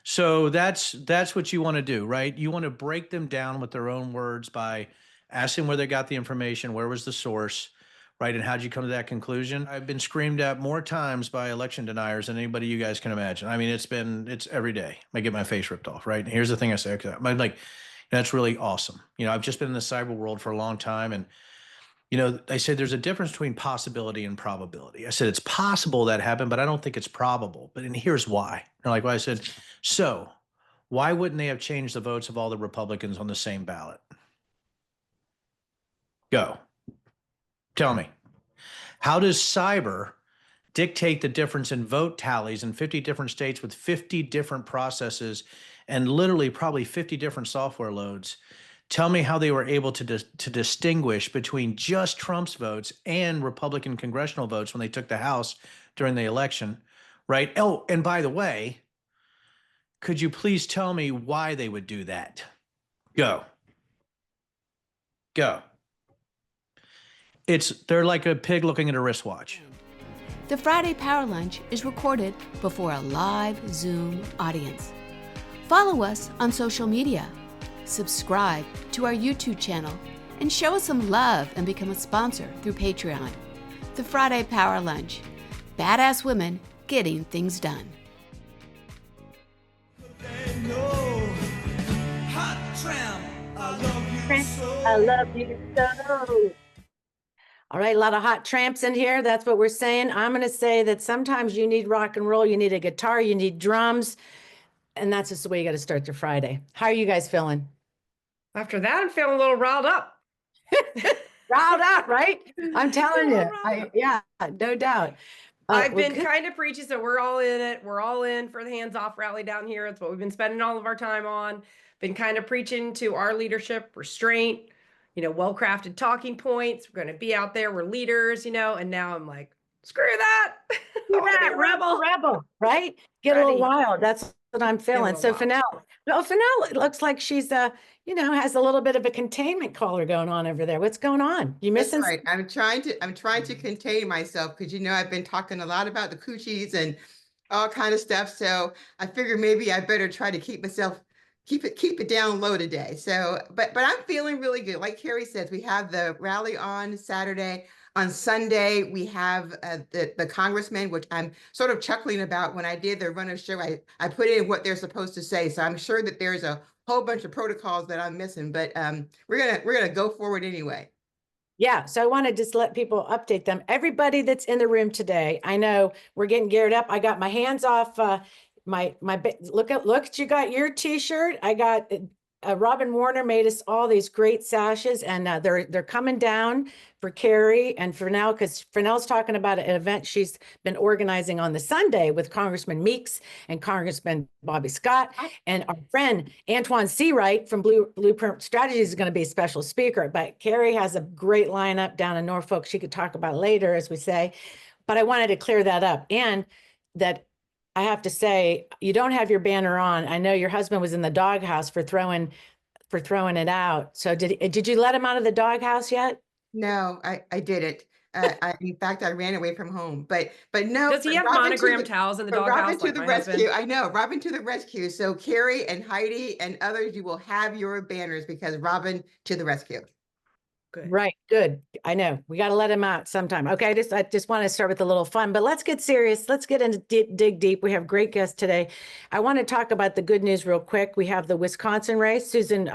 So that's what you want to do, right? You want to break them down with their own words by asking where they got the information, where was the source, right? And how'd you come to that conclusion? I've been screamed at more times by election deniers than anybody you guys can imagine. I mean, it's every day. I get my face ripped off, right? And here's the thing I say, I'm like, that's really awesome. I've just been in the cyber world for a long time, and I said there's a difference between possibility and probability. I said it's possible that happened, but I don't think it's probable. And here's why. They're like, well, I said, so why wouldn't they have changed the votes of all the Republicans on the same ballot? Go. Tell me. How does cyber dictate the difference in vote tallies in 50 different states with 50 different processes and literally probably 50 different software loads? Tell me how they were able to distinguish between just Trump's votes and Republican congressional votes when they took the House during the election, right? Oh, and by the way, could you please tell me why they would do that? Go. Go. They're like a pig looking at a wristwatch. The Friday Power Lunch is recorded before a live Zoom audience. Follow us on social media. Subscribe to our YouTube channel and show us some love and become a sponsor through Patreon. The Friday Power Lunch. Badass women getting things done. I love you so. All right, a lot of hot tramps in here. That's what we're saying. I'm going to say that sometimes you need rock and roll, you need a guitar, you need drums, and that's just the way you got to start your Friday. How are you guys feeling? After that, I'm feeling a little riled up. Riled up, right? I'm telling you. Yeah, no doubt. I've been kind of preaching, so we're all in it. We're all in for the hands-off rally down here. That's what we've been spending all of our time on. Been kind of preaching to our leadership, restraint, well-crafted talking points. We're going to be out there. We're leaders, and now I'm like, screw that. You're that rebel, right? Get a little wild. That's what I'm feeling. So Fennell, it looks like she's has a little bit of a containment collar going on over there. What's going on? You missing? That's right. I'm trying to contain myself because I've been talking a lot about the coochies and all kind of stuff. So I figured maybe I better try to keep it down low today. So, but I'm feeling really good. Like Carrie says, we have the rally on Saturday. On Sunday, we have the congressman, which I'm sort of chuckling about. When I did the runner show, I put in what they're supposed to say. So I'm sure that there's a whole bunch of protocols that I'm missing, but we're gonna go forward anyway. Yeah, so I want to just let people update them. Everybody that's in the room today, I know we're getting geared up. I got my hands off look, you got your t-shirt. I got Robin Warner made us all these great sashes, and they're coming down for Carrie and Fennell, because Fennell's talking about an event she's been organizing on the Sunday with Congressman Meeks and Congressman Bobby Scott, and our friend Antoine Seawright from Blueprint Strategies is going to be a special speaker. But Carrie has a great lineup down in Norfolk she could talk about later, as we say. But I wanted to clear that up, and that I have to say, you don't have your banner on. I know your husband was in the doghouse for throwing it out. So did you let him out of the doghouse yet? No, I didn't. In fact, I ran away from home. But no. Does he have monogram towels in the doghouse? Robin to the rescue. I know, Robin to the rescue. So Carrie and Heidi and others, you will have your banners because Robin to the rescue. Good. Right. Good. I know we got to let him out sometime. Okay. I just want to start with a little fun, but let's get serious. Let's get into dig deep. We have great guests today. I want to talk about the good news real quick. We have the Wisconsin race. Susan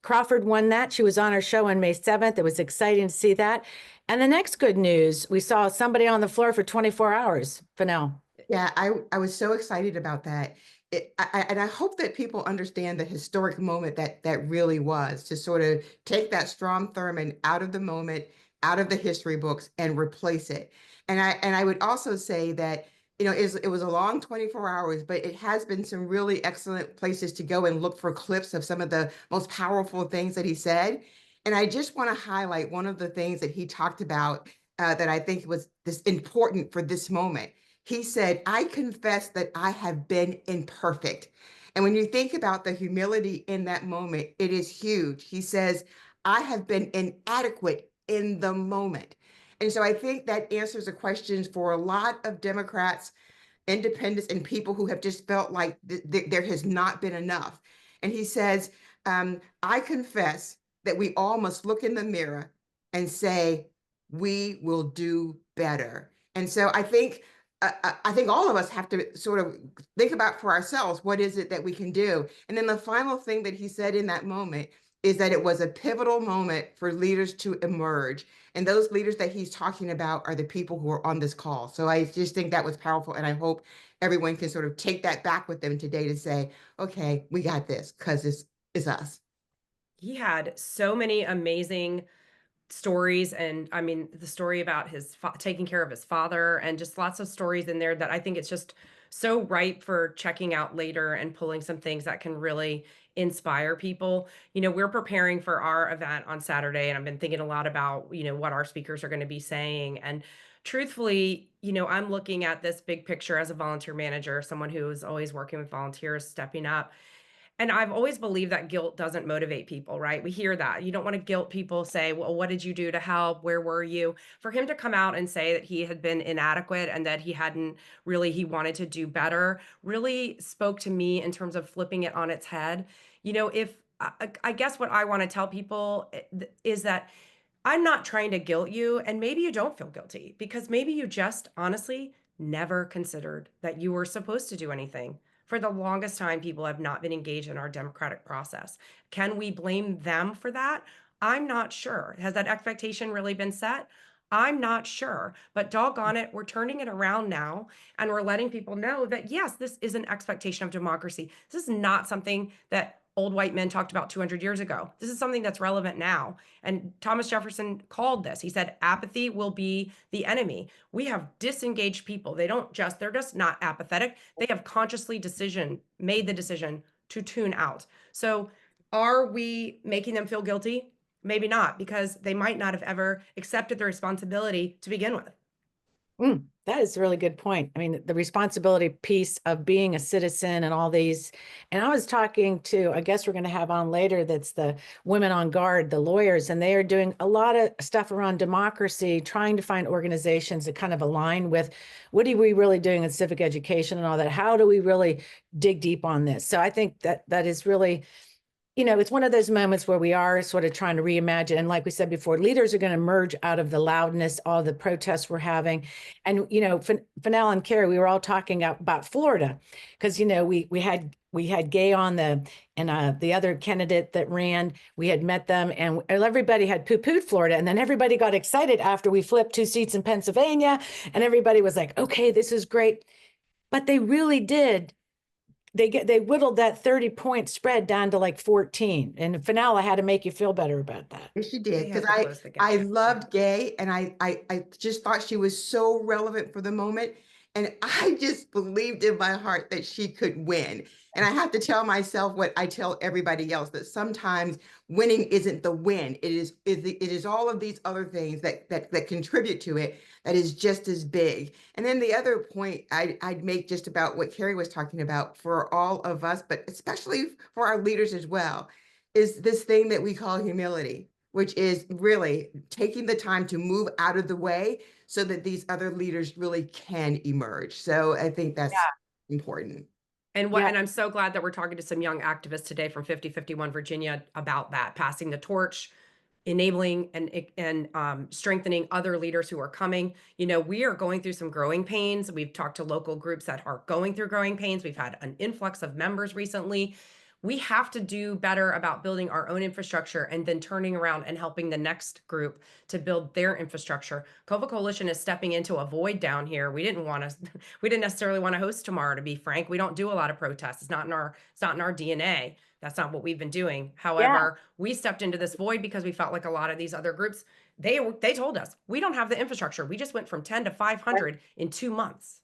Crawford won that. She was on our show on May 7th. It was exciting to see that. And the next good news, we saw somebody on the floor for 24 hours. Fennell. Yeah, I was so excited about that. And I hope that people understand the historic moment that really was, to sort of take that Strom Thurmond out of the moment, out of the history books, and replace it. And I would also say that it was a long 24 hours, but it has been some really excellent places to go and look for clips of some of the most powerful things that he said. And I just want to highlight one of the things that he talked about that I think was this important for this moment. He said, I confess that I have been imperfect. And when you think about the humility in that moment, it is huge. He says, I have been inadequate in the moment. And so I think that answers the questions for a lot of Democrats independents and people who have just felt like there has not been enough. And he says, I confess that we all must look in the mirror and say, we will do better. And so I think all of us have to sort of think about for ourselves, what is it that we can do? And then the final thing that he said in that moment is that it was a pivotal moment for leaders to emerge. And those leaders that he's talking about are the people who are on this call. So I just think that was powerful. And I hope everyone can sort of take that back with them today to say, okay, we got this, because it's us. He had so many amazing stories, and I mean the story about his taking care of his father, and just lots of stories in there that I think it's just so ripe for checking out later and pulling some things that can really inspire people. We're preparing for our event on Saturday, and I've been thinking a lot about what our speakers are going to be saying. And truthfully, I'm looking at this big picture as a volunteer manager, someone who is always working with volunteers, stepping up. And I've always believed that guilt doesn't motivate people, right? We hear that. You don't want to guilt people, say, well, what did you do to help? Where were you? For him to come out and say that he had been inadequate and that he wanted to do better, really spoke to me in terms of flipping it on its head. If I guess what I want to tell people is that I'm not trying to guilt you, and maybe you don't feel guilty because maybe you just honestly never considered that you were supposed to do anything. For the longest time, people have not been engaged in our democratic process. Can we blame them for that? I'm not sure. Has that expectation really been set? I'm not sure, but doggone it, we're turning it around now, and we're letting people know that, yes, this is an expectation of democracy. This is not something that old white men talked about 200 years ago. This is something that's relevant now. And Thomas Jefferson called this. He said, apathy will be the enemy. We have disengaged people. They're just not apathetic. They have consciously made the decision to tune out. So are we making them feel guilty? Maybe not, because they might not have ever accepted the responsibility to begin with. That is a really good point. I mean, the responsibility piece of being a citizen and all these, and I was talking to, I guess we're going to have on later, that's the Women on Guard, the lawyers, and they are doing a lot of stuff around democracy, trying to find organizations that kind of align with what are we really doing in civic education and all that. How do we really dig deep on this? So I think that is really, it's one of those moments where we are sort of trying to reimagine. And like we said before, leaders are going to emerge out of the loudness, all the protests we're having. And, Fennell and Carrie, we were all talking about Florida because, we had Gay on the other candidate that ran. We had met them and everybody had poo-pooed Florida. And then everybody got excited after we flipped 2 seats in Pennsylvania. And everybody was like, okay, this is great. But they really did. They whittled that 30-point spread down to like 14. And Fennell had to make you feel better about that. Yes, she did. Because I loved Gay, and I just thought she was so relevant for the moment. And I just believed in my heart that she could win. And I have to tell myself what I tell everybody else, that sometimes winning isn't the win. It is all of these other things that contribute to it that is just as big. And then the other point I'd make just about what Carrie was talking about for all of us, but especially for our leaders as well, is this thing that we call humility, which is really taking the time to move out of the way so that these other leaders really can emerge. So I think that's important. And I'm so glad that we're talking to some young activists today from 5051 Virginia about that, passing the torch, enabling and strengthening other leaders who are coming. We are going through some growing pains. We've talked to local groups that are going through growing pains. We've had an influx of members recently. We have to do better about building our own infrastructure and then turning around and helping the next group to build their infrastructure. Cova Coalition is stepping into a void down here. We didn't necessarily want to host tomorrow, to be frank. We don't do a lot of protests. It's not in our DNA. That's not what we've been doing. However, we stepped into this void because we felt like a lot of these other groups, they told us, we don't have the infrastructure. We just went from 10 to 500 in 2 months.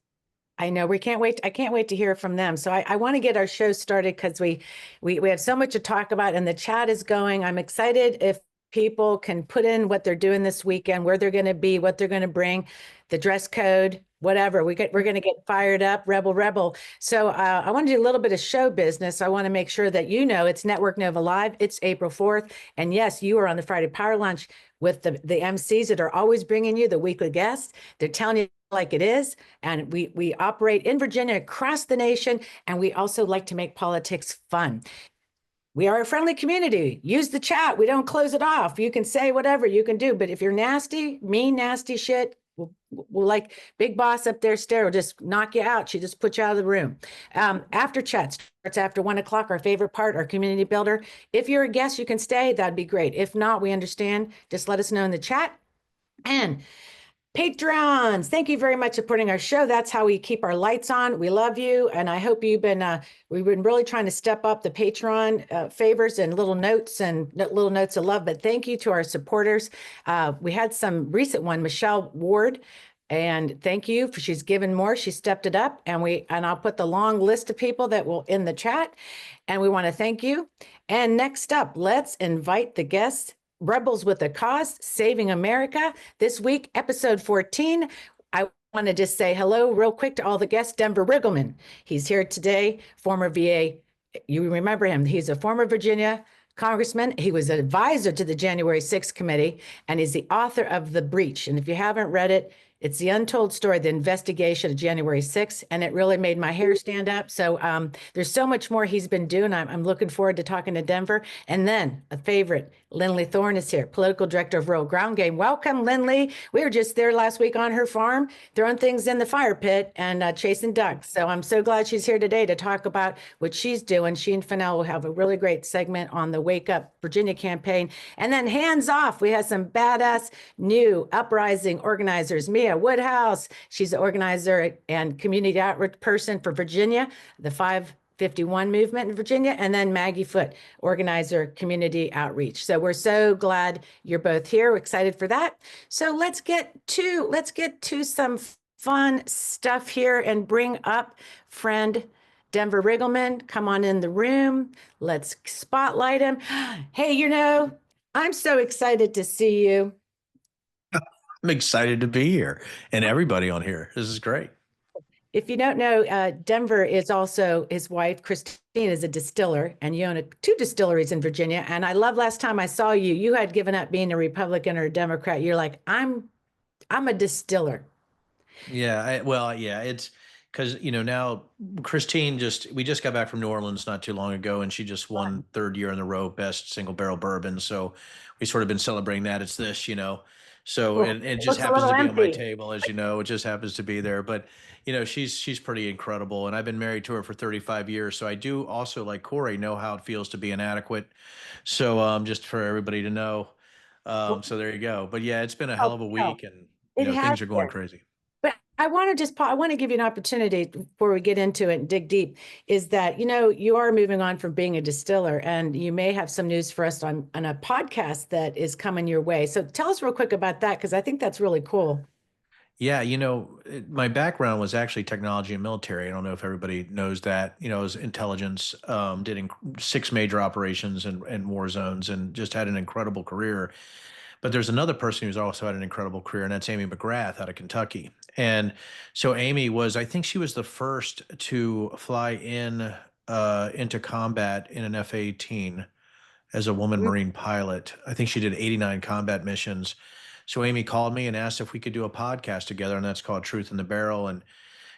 I know. I can't wait to hear from them. So I want to get our show started because we have so much to talk about and the chat is going. I'm excited if people can put in what they're doing this weekend, where they're going to be, what they're going to bring, the dress code, whatever. We're going to get fired up, rebel. So I want to do a little bit of show business. I want to make sure that it's Network Nova Live. It's April 4th. And yes, you are on the Friday Power Lunch with the MCs that are always bringing you the weekly guests. They're telling you like it is. And we operate in Virginia across the nation. And we also like to make politics fun. We are a friendly community. Use the chat. We don't close it off. You can say whatever you can do. But if you're nasty, mean, nasty shit, we'll like Big Boss up there, will just knock you out. She just puts you out of the room. After chat starts after 1 o'clock, our favorite part, our community builder. If you're a guest, you can stay. That'd be great. If not, we understand. Just let us know in the chat. And Patrons, thank you very much for supporting our show. That's how we keep our lights on. We love you. And I hope we've been really trying to step up the Patreon favors and little notes of love. But thank you to our supporters. We had some recent one, Michelle Ward. And thank you for, she's given more. She stepped it up, and I'll put the long list of people that will in the chat. And we want to thank you. And next up, let's invite the guests. Rebels with a Cause, Saving America. This week, episode 14. I want to just say hello real quick to all the guests. Denver Riggleman. He's here today, former VA. You remember him. He's a former Virginia congressman. He was an advisor to the January 6th committee, and he's the author of The Breach. And if you haven't read it, it's the untold story, the investigation of January 6th, and it really made my hair stand up. So there's so much more he's been doing. I'm looking forward to talking to Denver. And then a favorite, Lynlee Thorne is here, political director of Rural GroundGame. Welcome, Lynlee. We were just there last week on her farm, throwing things in the fire pit and chasing ducks. So I'm so glad she's here today to talk about what she's doing. She and Fennell will have a really great segment on the Wake Up Virginia campaign. And then hands off, we have some badass new uprising organizers. Mia Woodhouse, she's the organizer and community outreach person for Virginia, the 551 movement in Virginia, and then Maggie Foote, organizer, community outreach. So we're so glad you're both here. We're excited for that. So let's get to some fun stuff here and bring up friend Denver Riggleman. Come on in the room. Let's spotlight him. Hey, I'm so excited to see you. I'm excited to be here, and everybody on here. This is great. If you don't know, Denver is also, his wife, Christine, is a distiller, and you own 2 distilleries in Virginia. And I love last time I saw you, you had given up being a Republican or a Democrat. You're like, I'm a distiller. Yeah, it's because, now Christine we just got back from New Orleans not too long ago, and she just won 3rd year in a row, best single barrel bourbon. So we sort of been celebrating that. It's this, So and it just happens to be on my table, as you know. It just happens to be there. But she's pretty incredible, and I've been married to her for 35 years. So I do also, like Corey, know how it feels to be inadequate. So just for everybody to know. So there you go. But yeah, it's been a hell of a week, and things are going crazy. But I want to give you an opportunity before we get into it and dig deep, is that, you are moving on from being a distiller, and you may have some news for us on a podcast that is coming your way. So tell us real quick about that, because I think that's really cool. Yeah, my background was actually technology and military. I don't know if everybody knows that. I was intelligence, did 6 major operations and war zones, and just had an incredible career. But there's another person who's also had an incredible career, and that's Amy McGrath out of Kentucky. And so Amy I think she was the first to fly into combat in an F-18 as a woman Marine pilot. I think she did 89 combat missions. So Amy called me and asked if we could do a podcast together, and that's called Truth in the Barrel. And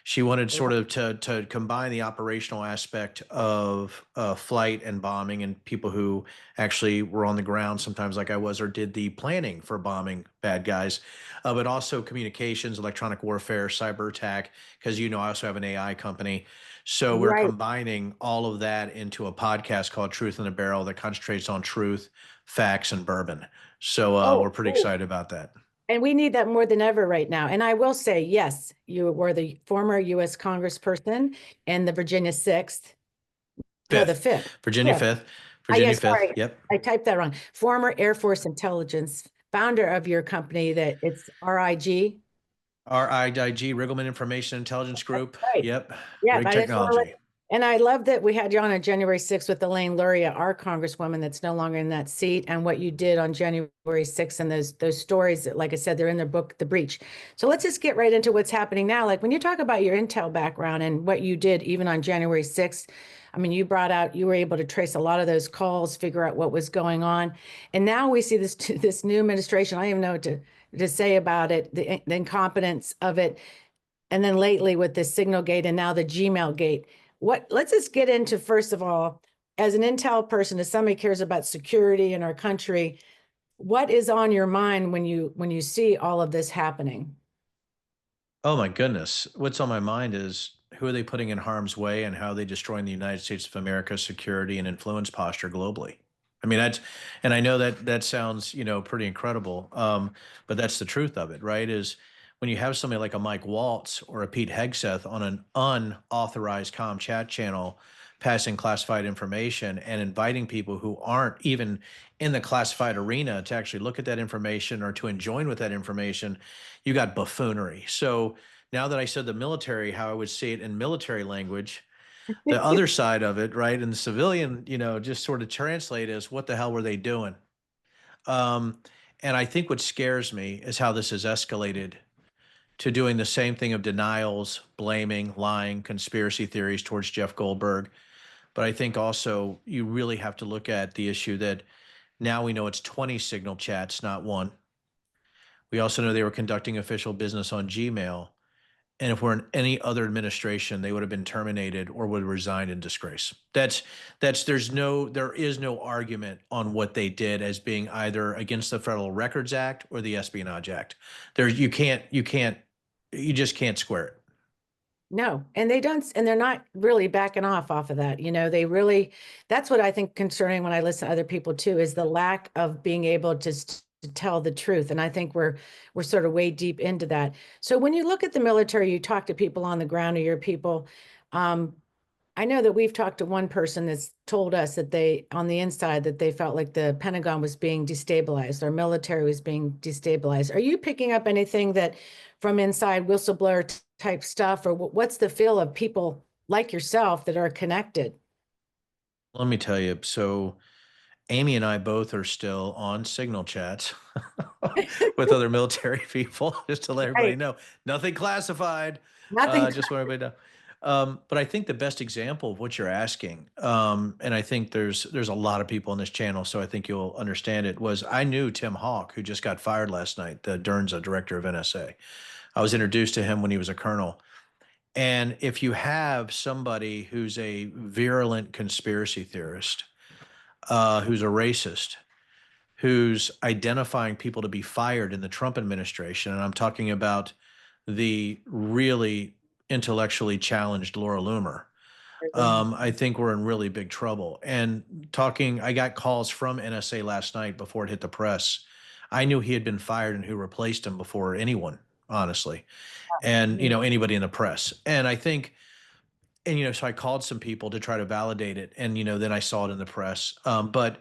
she wanted sort of to combine the operational aspect of flight and bombing, and people who actually were on the ground sometimes, like I was, or did the planning for bombing bad guys, but also communications, electronic warfare, cyber attack, because I also have an AI company. So we're combining all of that into a podcast called Truth in the Barrel that concentrates on truth, facts, and bourbon. So we're pretty excited about that. And we need that more than ever right now. And I will say, yes, you were the former U.S. Congressperson in the Virginia 6th. No, the 5th. Virginia 5th. Virginia 5th. Sorry. Yep. I typed that wrong. Former Air Force Intelligence, founder of your company that it's RIG. RIG, Riggleman Information Intelligence Group. Right. Yep. Yeah. Great technology. And I love that we had you on January 6th with Elaine Luria, our congresswoman that's no longer in that seat, and what you did on January 6th, and those stories that, like I said, they're in their book, The Breach. So let's just get right into what's happening now. Like when you talk about your intel background and what you did even on January 6th, I mean, you brought out, you were able to trace a lot of those calls, figure out what was going on. And now we see this, this new administration. I don't even know what to say about it, the incompetence of it. And then lately with the Signal Gate and now the Gmail Gate. Let's just get into, first of all, as an intel person, as somebody cares about security in our country, what is on your mind when you see all of this happening? Oh my goodness. What's on my mind is who are they putting in harm's way and how are they destroying the United States of America's security and influence posture globally? I mean, and I know that that sounds, pretty incredible. But that's the truth of it, right? Is when you have somebody like a Mike Waltz or a Pete Hegseth on an unauthorized comm chat channel passing classified information and inviting people who aren't even in the classified arena to actually look at that information or to enjoin with that information, you got buffoonery. So now that I said the military, how I would say it in military language, the other side of it, right, and the civilian, just sort of translate as what the hell were they doing? Um, and I think what scares me is how this has escalated to doing the same thing of denials, blaming, lying, conspiracy theories towards Jeff Goldberg. But I think also you really have to look at the issue that now we know it's 20 signal chats, not one. We also know they were conducting official business on Gmail. And if we're in any other administration, they would have been terminated or would have resigned in disgrace. There is no argument on what they did as being either against the Federal Records Act or the Espionage Act. You just can't square it. No, and they don't, and they're not really backing off of that. They really, that's what I think concerning when I listen to other people too, is the lack of being able to tell the truth. And I think we're sort of way deep into that. So when you look at the military, you talk to people on the ground or your people. I know that we've talked to one person that's told us that they, on the inside, that they felt like the Pentagon was being destabilized, our military was being destabilized. Are you picking up anything that from inside whistleblower type stuff, or what's the feel of people like yourself that are connected? Let me tell you. So Amy and I both are still on signal chats with other military people, just to let everybody Right. know. Nothing classified. Nothing. Just want everybody to know. But I think the best example of what you're asking, and I think there's a lot of people on this channel, so I think you'll understand it, was I knew Tim Hawk, who just got fired last night, the Dernza director of NSA. I was introduced to him when he was a colonel. And if you have somebody who's a virulent conspiracy theorist, who's a racist, who's identifying people to be fired in the Trump administration, and I'm talking about the really intellectually challenged Laura Loomer, I think we're in really big trouble. And I got calls from NSA last night before it hit the press. I knew he had been fired and who replaced him before anyone, honestly, and anybody in the press. And I think, and so I called some people to try to validate it, and then I saw it in the press. But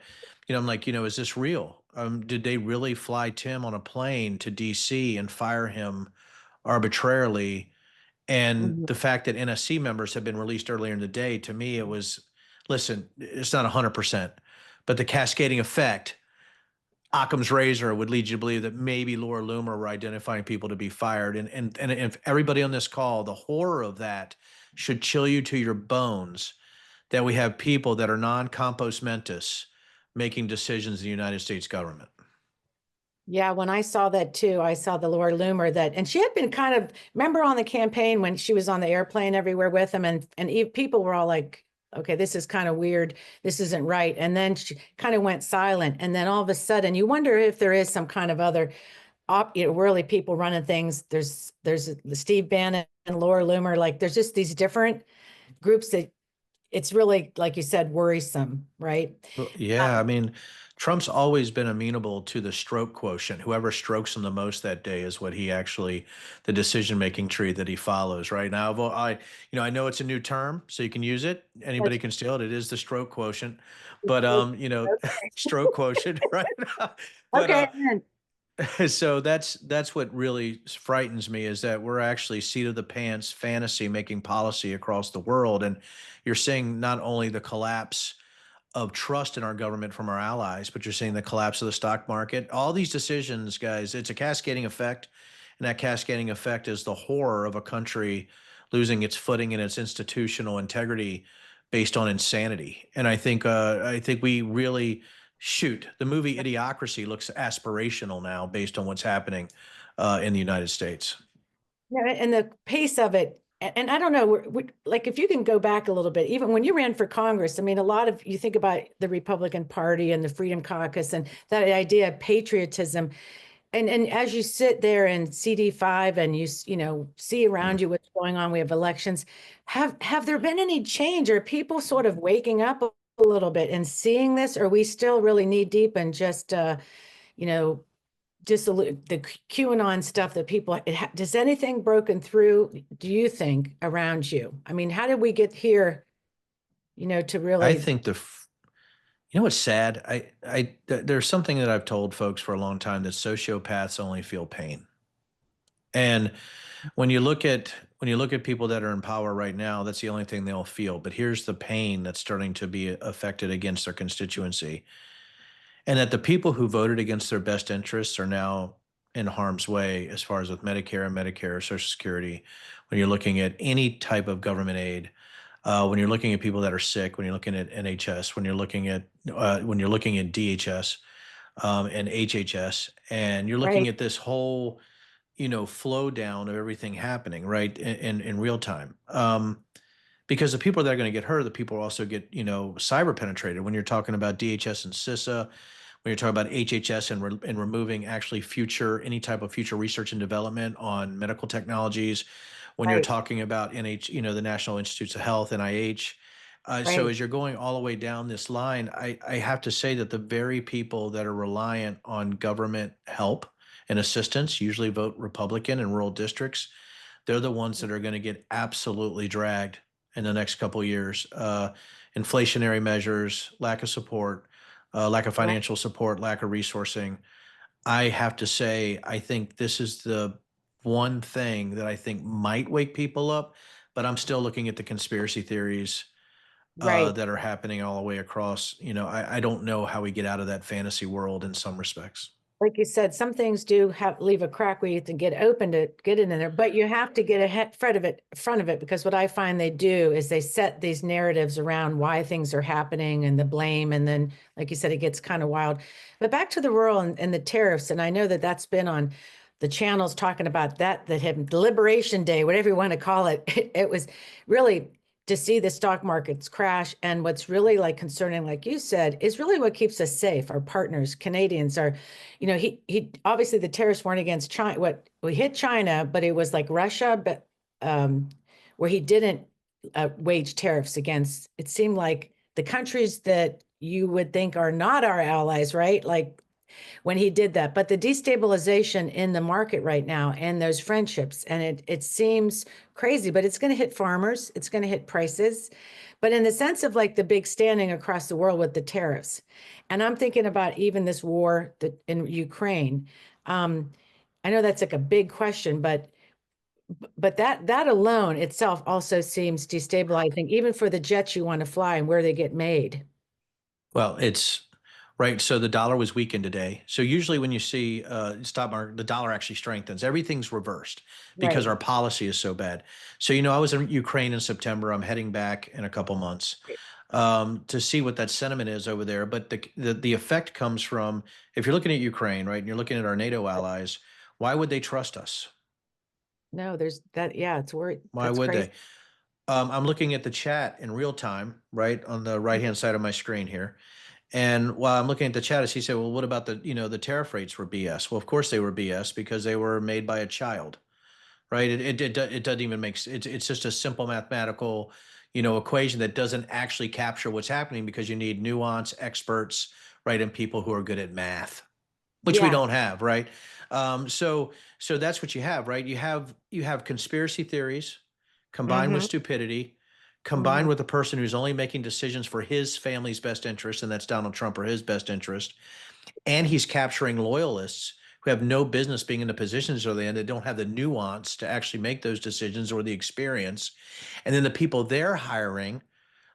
I'm like, is this real? Did they really fly Tim on a plane to DC and fire him arbitrarily? And Mhm. the fact that NSC members have been released earlier in the day, to me, it was, listen, it's not 100%, but the cascading effect, Occam's razor, would lead you to believe that maybe Laura Loomer were identifying people to be fired. And if everybody on this call, the horror of that should chill you to your bones, that we have people that are non-compos mentis making decisions in the United States government. Yeah, when I saw that too, I saw the Laura Loomer and she had been kind of, remember on the campaign when she was on the airplane everywhere with him, and people were all like, okay, this is kind of weird. This isn't right. And then she kind of went silent. And then all of a sudden you wonder if there is some kind of other really people running things. There's the Steve Bannon and Laura Loomer, like there's just these different groups that it's really, like you said, worrisome, right? Well, yeah, I mean, Trump's always been amenable to the stroke quotient. Whoever strokes him the most that day is what the decision-making tree that he follows. Right now, I know it's a new term, so you can use it. Anybody can steal it. It is the stroke quotient, but stroke quotient, right? But Okay. so that's what really frightens me, is that we're actually seat of the pants fantasy making policy across the world, and you're seeing not only the collapse of trust in our government from our allies, but you're seeing the collapse of the stock market. All these decisions, guys, it's a cascading effect, and that cascading effect is the horror of a country losing its footing and its institutional integrity based on insanity. And I think we really shoot. The movie Idiocracy looks aspirational now based on what's happening in the United States. Yeah, and the pace of it, and I don't know, like if you can go back a little bit, even when you ran for Congress, I mean, a lot of you think about the Republican Party and the Freedom Caucus and that idea of patriotism. And as you sit there in CD5 and you know, see around you what's going on, we have elections. Have there been any change? Are people sort of waking up a little bit and seeing this? Or are we still really knee deep and just, you know, just the QAnon stuff that people, does anything broken through, do you think, around you? I mean, how did we get here, you know, to I really, think you know what's sad? There's something that I've told folks for a long time that sociopaths only feel pain. And when you look at people that are in power right now, that's the only thing they'll feel. But here's the pain that's starting to be affected against their constituency. And that the people who voted against their best interests are now in harm's way as far as with Medicare and Medicare, Social Security, when you're looking at any type of government aid, when you're looking at people that are sick, when you're looking at NHS, when you're looking at DHS and HHS, and you're looking right, at this whole, you know, flow down of everything happening right in real time. Because the people that are going to get hurt, the people also get, you know, cyber penetrated. When you're talking about DHS and CISA, when you're talking about HHS and removing actually any type of future research and development on medical technologies, when you're right, talking about you know, the National Institutes of Health, NIH. So right, as you're going all the way down this line, I have to say that the very people that are reliant on government help and assistance usually vote Republican in rural districts. They're the ones that are going to get absolutely dragged in the next couple of years. Inflationary measures, lack of support, lack of right. financial support, lack of resourcing. I have to say, I think this is the one thing that I think might wake people up, but I'm still looking at the conspiracy theories Right. that are happening all the way across. You know, I don't know how we get out of that fantasy world in some respects. Like you said, some things do have leave a crack where you have to get open to get it in there, but you have to get ahead front of it, because what I find they do is they set these narratives around why things are happening and the blame. And then, like you said, it gets kind of wild. But back to the rural and the tariffs. And I know that that's been on the channels talking about that had Liberation Day, whatever you want to call it. It was really to see the stock markets crash. And what's really like concerning, like you said, is really what keeps us safe. Our partners, Canadians are, you know, he obviously the tariffs weren't against China. What we hit China, but it was like Russia, but where he didn't wage tariffs against. It seemed like the countries that you would think are not our allies, right? Like when he did that, but the destabilization in the market right now and those friendships, and it seems crazy, but it's going to hit farmers, it's going to hit prices, but in the sense of like the big standing across the world with the tariffs. And I'm thinking about even this war that in Ukraine. I know that's like a big question, but that alone itself also seems destabilizing, even for the jets you want to fly and where they get made. Well, it's right. So the dollar was weakened today. So usually when you see stock market, the dollar actually strengthens. Everything's reversed because Right. our policy is so bad. So, you know, I was in Ukraine in September. I'm heading back in a couple months to see what that sentiment is over there. But the effect comes from, if you're looking at Ukraine, right, and you're looking at our NATO allies, why would they trust us? No, there's that. Yeah, it's worried. Why That's would crazy. they? I'm looking at the chat in real time, right on the right hand side of my screen here. And while I'm looking at the chat, as he said, well, what about the, you know, the tariff rates were BS? Well, of course they were BS because they were made by a child, right? It doesn't even make it's just a simple mathematical, you know, equation that doesn't actually capture what's happening because you need nuance, experts, right, and people who are good at math, which we Yeah. don't have, right? So that's what you have, right? You have conspiracy theories combined with Mm-hmm. stupidity, Mm-hmm. combined with a person who's only making decisions for his family's best interest, and that's Donald Trump or his best interest. And he's capturing loyalists who have no business being in the positions they're in, that don't have the nuance to actually make those decisions or the experience. And then the people they're hiring,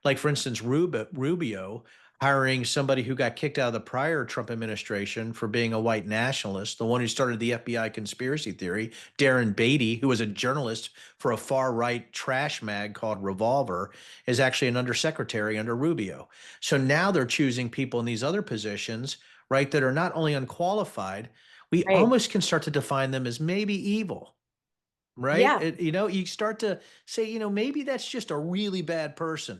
like for instance, Rubio hiring somebody who got kicked out of the prior Trump administration for being a white nationalist, the one who started the FBI conspiracy theory, Darren Beatty, who was a journalist for a far right trash mag called Revolver, is actually an undersecretary under Rubio. So now they're choosing people in these other positions, right, that are not only unqualified, we Right. almost can start to define them as maybe evil, right? Yeah. You start to say, maybe that's just a really bad person.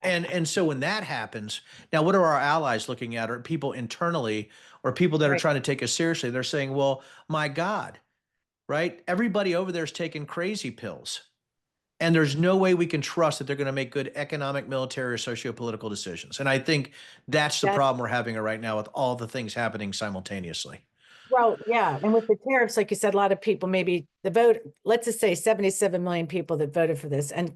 And so when that happens, now what are our allies looking at? Are people internally or people that are Right. trying to take us seriously? They're saying, well, my God, right? Everybody over there is taking crazy pills. And there's no way we can trust that they're going to make good economic, military, or socio-political decisions. And I think that's the That's problem we're having right now with all the things happening simultaneously. Well, yeah, and with the tariffs, like you said, a lot of people, maybe the vote, let's just say 77 million people that voted for this, and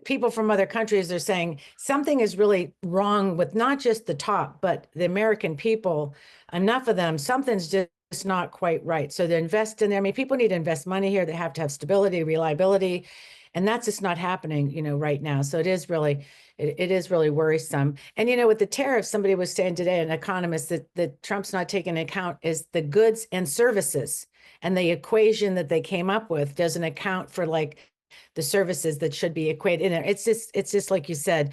people from other countries are saying something is really wrong with not just the top, but the American people, enough of them, something's just not quite right. So they invest in there. I mean, people need to invest money here. They have to have stability, reliability, and that's just not happening, right now. So it is really worrisome. And with the tariffs, somebody was saying today, an economist, that Trump's not taking into account is the goods and services. And the equation that they came up with doesn't account for like the services that should be equated in there. It's just like you said,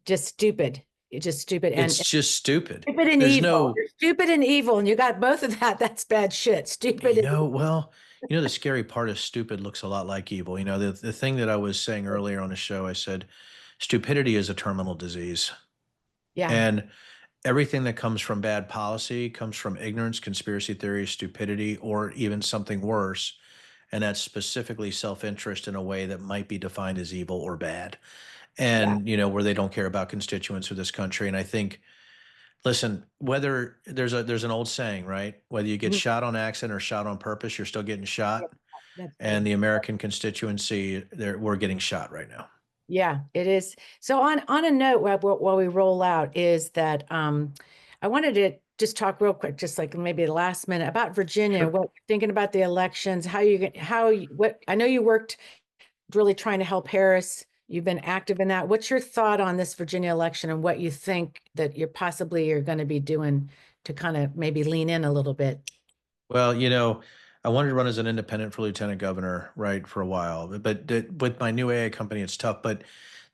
just stupid. It's just stupid. It's just stupid. Stupid and There's evil. no, You're stupid and evil. And you got both of that. That's bad shit. Stupid. well, the scary part is stupid looks a lot like evil. The thing that I was saying earlier on the show, I said, stupidity is a terminal disease. Yeah. And everything that comes from bad policy comes from ignorance, conspiracy theory, stupidity, or even something worse. And that's specifically self-interest in a way that might be defined as evil or bad. Yeah. And, where they don't care about constituents of this country. And I think, listen, whether there's an old saying, right? Whether you get Mhm. shot on accident or shot on purpose, you're still getting shot. That's And the American constituency, we're getting shot right now. Yeah, it is. So on a note, while we roll out, is that I wanted to just talk real quick, just like maybe the last minute, about Virginia. Sure. What thinking about the elections? What I know you worked really trying to help Harris. You've been active in that. What's your thought on this Virginia election and what you think that you're going to be doing to kind of maybe lean in a little bit? Well, I wanted to run as an independent for lieutenant governor, right, for a while. But with my new AA company, it's tough. But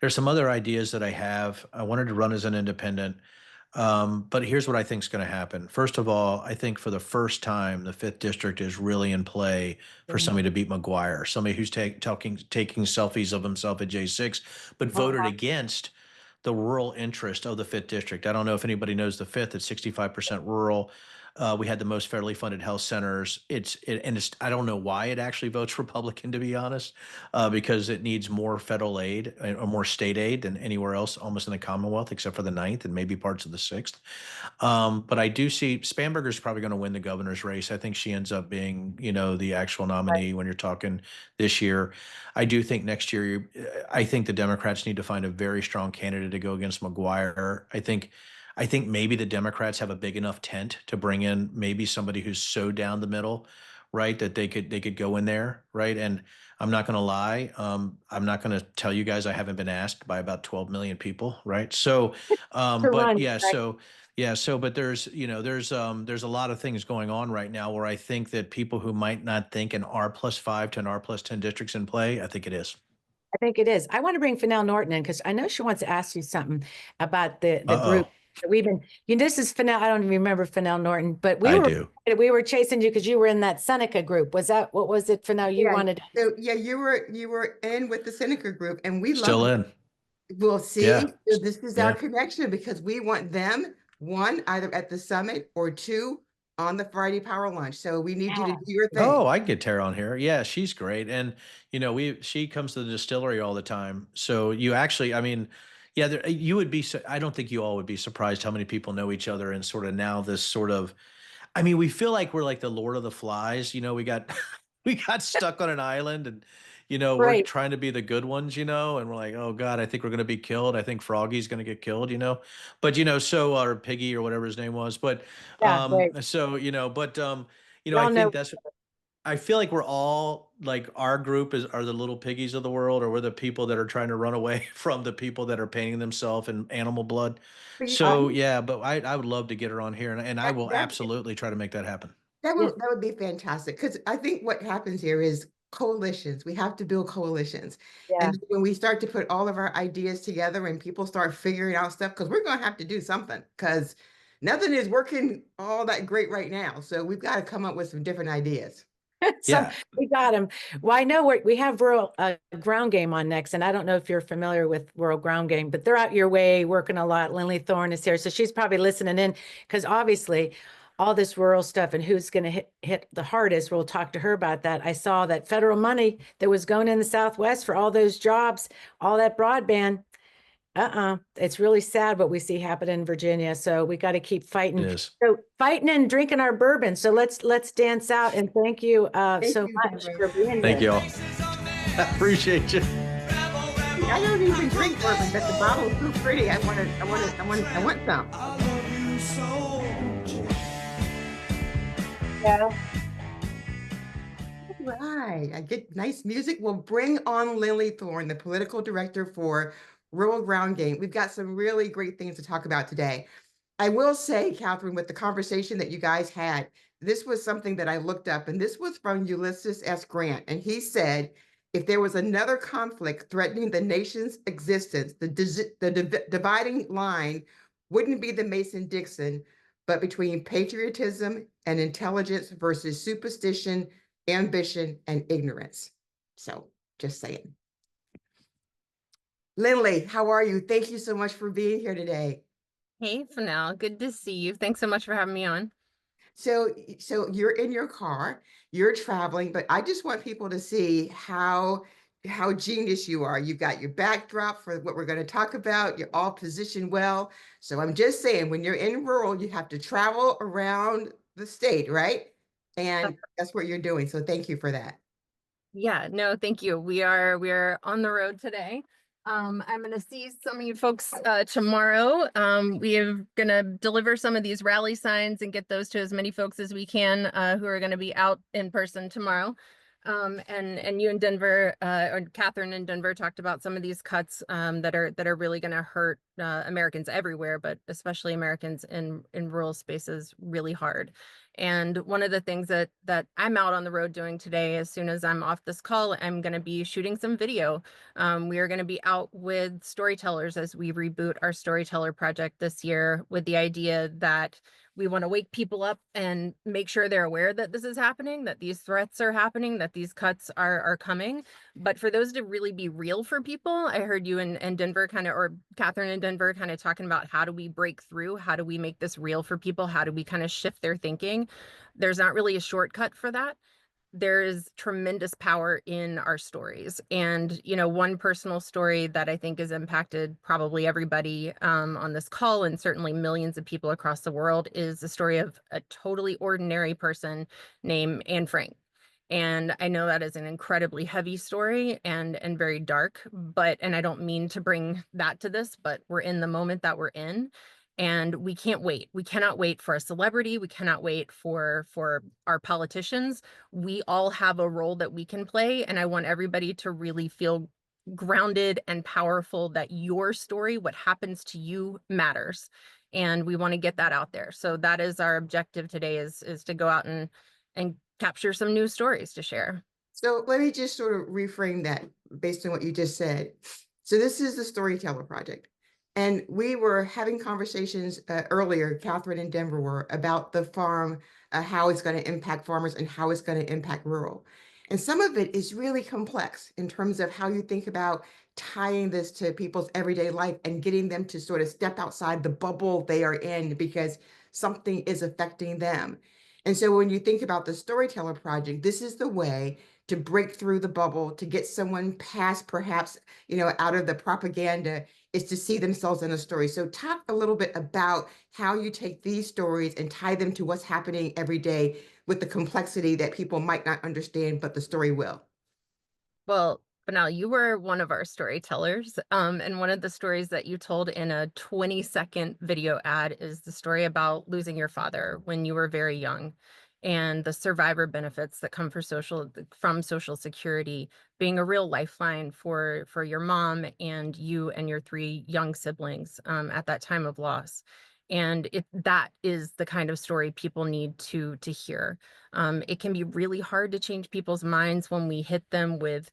there's some other ideas that I have. I wanted to run as an independent. But here's what I think is going to happen. First of all, I think for the first time, the fifth district is really in play for Mhm. somebody to beat McGuire, somebody who's taking selfies of himself at J6, but voted against the rural interest of the fifth district. I don't know if anybody knows the fifth. It's 65% rural. We had the most federally funded health centers. I don't know why it actually votes Republican, to be honest, because it needs more federal aid or more state aid than anywhere else, almost in the Commonwealth, except for the ninth and maybe parts of the sixth. But I do see Spanberger's probably going to win the governor's race. I think she ends up being, the actual nominee when you're talking this year. I do think next year, I think the Democrats need to find a very strong candidate to go against McGuire. I think maybe the Democrats have a big enough tent to bring in maybe somebody who's so down the middle, right, that they could go in there, right? And I'm not going to lie, I'm not going to tell you guys I haven't been asked by about 12 million people, right? So, To but run, yeah, right? but there's a lot of things going on right now where I think that people who might not think an R+5 to an R+10 district's in play, I think it is. I think it is. I want to bring Fennell Norton in because I know she wants to ask you something about the Uh-oh, group that we've been. This is Fennell. I don't even remember Fennell Norton, but I do. we were chasing you because you were in that Seneca group. What was it, Fennell? You Yeah. wanted. So yeah, you were in with the Seneca group, and we love Still them. in. We'll see. Yeah. So this is Yeah. our connection because we want them, one, either at the summit, or two, on the Friday power lunch. So we need you to do your thing. Oh, I can get Tara on here. Yeah, she's great. And she comes to the distillery all the time. So you actually, I mean, yeah, you would be, I don't think you all would be surprised how many people know each other and sort of now this sort of, I mean, we feel like we're like the Lord of the Flies, we got we got stuck on an island and we're Right. trying to be the good ones, and we're like, oh God, I think we're gonna be killed. I think Froggy's gonna get killed, But so or Piggy or whatever his name was. But Yeah. Right. so, We all I know. think that's I feel like we're all like our group are the little piggies of the world, or we're the people that are trying to run away from the people that are painting themselves in animal blood. But So yeah, but I would love to get her on here, and I that, will that absolutely try to make that happen. Yes. that would be fantastic, because I think what happens here is coalitions. We have to build coalitions. Yeah. And when we start to put all of our ideas together and people start figuring out stuff, because we're going to have to do something, because nothing is working all that great right now. So we've got to come up with some different ideas. Some, Yeah. we got him. Well, I know we have rural ground game on next, and I don't know if you're familiar with rural ground game, but they're out your way working a lot. Lynlee Thorne is here, so she's probably listening in because obviously all this rural stuff and who's going to hit the hardest. We'll talk to her about that. I saw that federal money that was going in the Southwest for all those jobs, all that broadband. It's really sad what we see happen in Virginia. So we got to keep It fighting. is. So fighting and drinking our bourbon. So let's dance out and thank you Thank so you, much Denver. for being Thank here. you all. Appreciate you. I don't even drink bourbon, but the bottle is so pretty. I want some. Yeah. Right. I get nice music. We'll bring on Lynlee Thorne, the political director for Rural Ground Game. We've got some really great things to talk about today. I will say, Catherine, with the conversation that you guys had, this was something that I looked up, and this was from Ulysses S. Grant. And he said, if there was another conflict threatening the nation's existence, the dividing line wouldn't be the Mason-Dixon, but between patriotism and intelligence versus superstition, ambition, and ignorance. So just saying. Lynlee, how are you? Thank you so much for being here today. Hey, Fennell, good to see you. Thanks so much for having me on. So you're in your car, you're traveling, but I just want people to see how genius you are. You've got your backdrop for what we're going to talk about. You're all positioned well. So I'm just saying, when you're in rural, you have to travel around the state, right? And that's what you're doing. So thank you for that. Yeah, no, thank you. We are on the road today. I'm gonna see some of you folks tomorrow. We are gonna deliver some of these rally signs and get those to as many folks as we can who are gonna be out in person tomorrow. And you and Denver, or Catherine and Denver talked about some of these cuts that are really gonna hurt Americans everywhere, but especially Americans in rural spaces really hard. And one of the things that I'm out on the road doing today, as soon as I'm off this call, I'm going to be shooting some video. We are going to be out with storytellers as we reboot our storyteller project this year, with the idea that we want to wake people up and make sure they're aware that this is happening, that these threats are happening, that these cuts are coming. But for those to really be real for people, I heard you and Denver kind of, or Catherine and Denver kind of talking about how do we break through? How do we make this real for people? How do we kind of shift their thinking? There's not really a shortcut for that. There is tremendous power in our stories. And, you know, one personal story that I think has impacted probably everybody on this call, and certainly millions of people across the world, is the story of a totally ordinary person named Anne Frank. And I know that is an incredibly heavy story and very dark, and I don't mean to bring that to this, but we're in the moment that we're in. And we can't wait. We cannot wait for a celebrity. We cannot wait for our politicians. We all have a role that we can play. And I want everybody to really feel grounded and powerful that your story, what happens to you, matters. And we want to get that out there. So that is our objective today, is to go out and capture some new stories to share. So let me just sort of reframe that based on what you just said. So this is the Storyteller Project. And we were having conversations earlier, Catherine and Denver were, about the farm, how it's going to impact farmers and how it's going to impact rural. And some of it is really complex in terms of how you think about tying this to people's everyday life and getting them to sort of step outside the bubble they are in because something is affecting them. And so when you think about the Storyteller Project, this is the way to break through the bubble, to get someone past perhaps, out of the propaganda, is to see themselves in a story. So talk a little bit about how you take these stories and tie them to what's happening every day with the complexity that people might not understand, but the story will. Well, Fennell, you were one of our storytellers. And one of the stories that you told in a 20-second video ad is the story about losing your father when you were very young. and the survivor benefits that come from Social Security being a real lifeline for your mom and you and your 3 young siblings at that time of loss. And that is the kind of story people need to hear. It can be really hard to change people's minds when we hit them with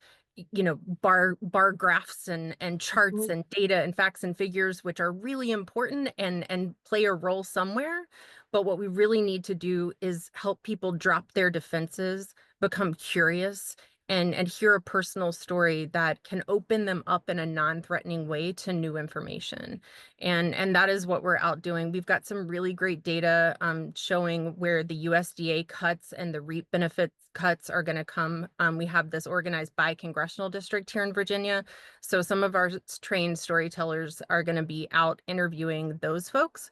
bar graphs and charts and data and facts and figures, which are really important and play a role somewhere. But what we really need to do is help people drop their defenses, become curious, and hear a personal story that can open them up in a non-threatening way to new information. And that is what we're out doing. We've got some really great data showing where the USDA cuts and the REAP benefits cuts are going to come. We have this organized by congressional district here in Virginia. So some of our trained storytellers are going to be out interviewing those folks